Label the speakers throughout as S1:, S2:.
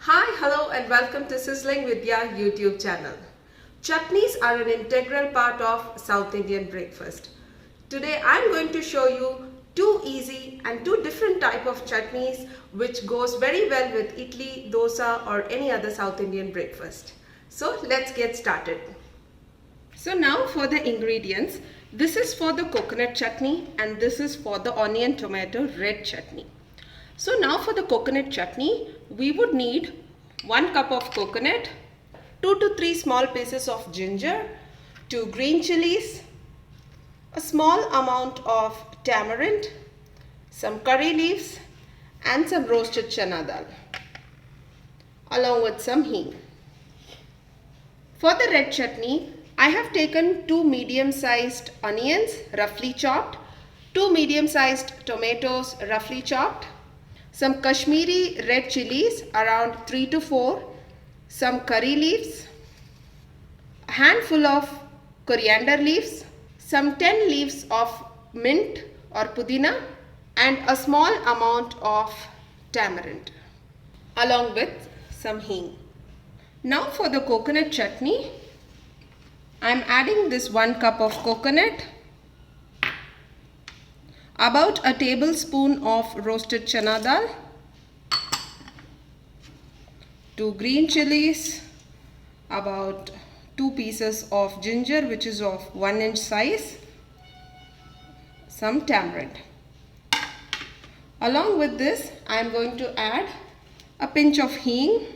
S1: Hi, hello and welcome to Sizzling Vidya YouTube channel. Chutneys are an integral part of South Indian breakfast. Today I am going to show you two easy and two different type of chutneys which goes very well with idli, dosa or any other South Indian breakfast. So let's get started. So now for the ingredients. This is for the coconut chutney and this is for the onion tomato red chutney. So now for the coconut chutney, we would need 1 cup of coconut, 2 to 3 small pieces of ginger, 2 green chilies, a small amount of tamarind, some curry leaves and some roasted chana dal along with some hing. For the red chutney, I have taken 2 medium-sized onions roughly chopped, 2 medium-sized tomatoes roughly chopped, some Kashmiri red chilies around 3 to 4, some curry leaves, a handful of coriander leaves, some 10 leaves of mint or pudina and a small amount of tamarind along with some hing. Now for the coconut chutney, I am adding this 1 cup of coconut, about a tablespoon of roasted chana dal, 2 green chilies, about 2 pieces of ginger which is of 1 inch size, some tamarind. Along with this, I am going to add a pinch of hing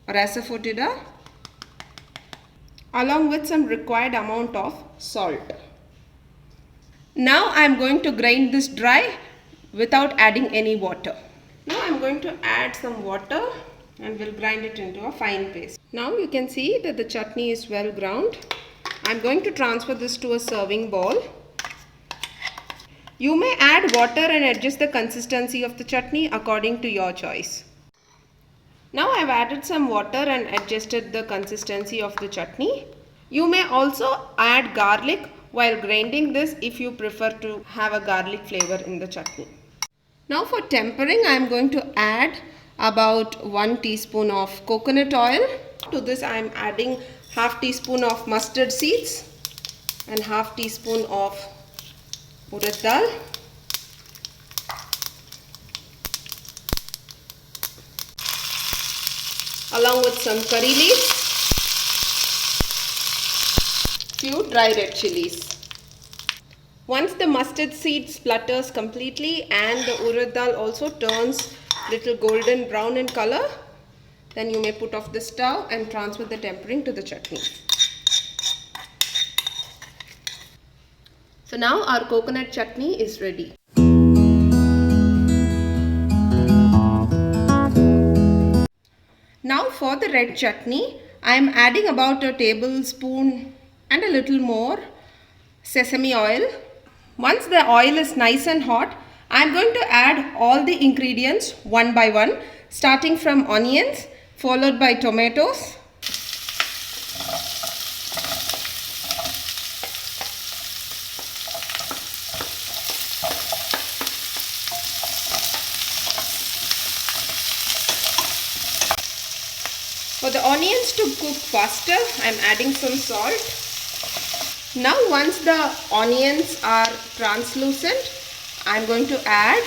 S1: or asafoetida along with some required amount of salt. Now I am going to grind this dry without adding any water. Now I am going to add some water and will grind it into a fine paste. Now you can see that the chutney is well ground. I am going to transfer this to a serving bowl. You may add water and adjust the consistency of the chutney according to your choice. Now I have added some water and adjusted the consistency of the chutney. You may also add garlic while grinding this if you prefer to have a garlic flavor in the chutney. Now for tempering, I am going to add about 1 teaspoon of coconut oil. To this I am adding half teaspoon of mustard seeds and half teaspoon of urad dal. Along with some curry leaves, few dry red chilies. Once the mustard seed splutters completely and the urad dal also turns little golden brown in color, then you may put off the stove and transfer the tempering to the chutney. So now our coconut chutney is ready. Now for the red chutney, I am adding about a tablespoon and a little more sesame oil. Once the oil is nice and hot, I am going to add all the ingredients one by one, starting from onions, followed by tomatoes, for the onions to cook faster, I am adding some salt. Now once the onions are translucent, I am going to add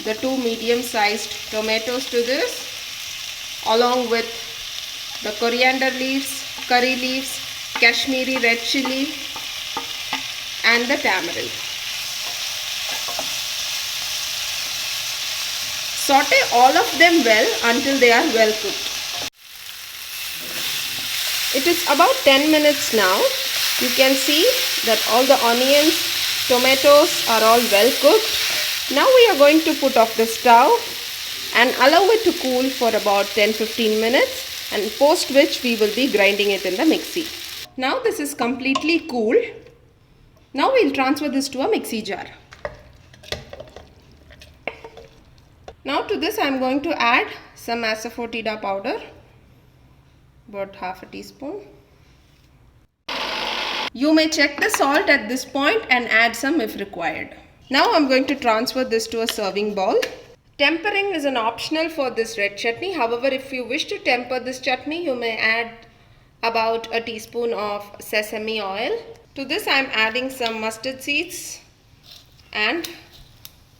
S1: the 2 medium-sized tomatoes to this along with the coriander leaves, curry leaves, Kashmiri red chili and the tamarind. Saute all of them well until they are well cooked. It is about 10 minutes now. You can see that all the onions, tomatoes are all well cooked. Now we are going to put off the stove and allow it to cool for about 10-15 minutes, and post which we will be grinding it in the mixie. Now this is completely cool. Now we will transfer this to a mixie jar. Now to this I am going to add some asafoetida powder, about half a teaspoon. You may check the salt at this point and add some if required. Now I am going to transfer this to a serving bowl. Tempering is an optional for this red chutney. However, if you wish to temper this chutney, you may add about a teaspoon of sesame oil. To this I am adding some mustard seeds and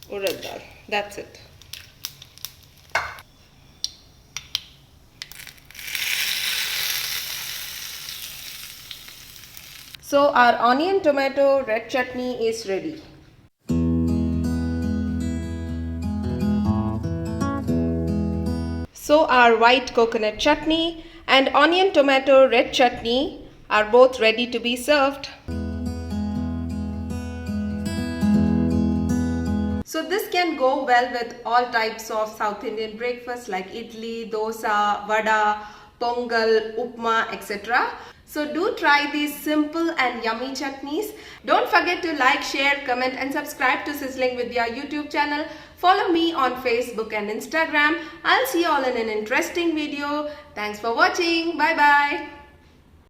S1: urad dal. That's it. So our onion tomato red chutney is ready. So our white coconut chutney and onion tomato red chutney are both ready to be served. So this can go well with all types of South Indian breakfast like idli, dosa, vada, pongal, upma, etc. So do try these simple and yummy chutneys. Don't forget to like, share, comment and subscribe to Sizzling Vidya YouTube channel. Follow me on Facebook and Instagram. I'll see you all in an interesting video. Thanks for watching. Bye bye.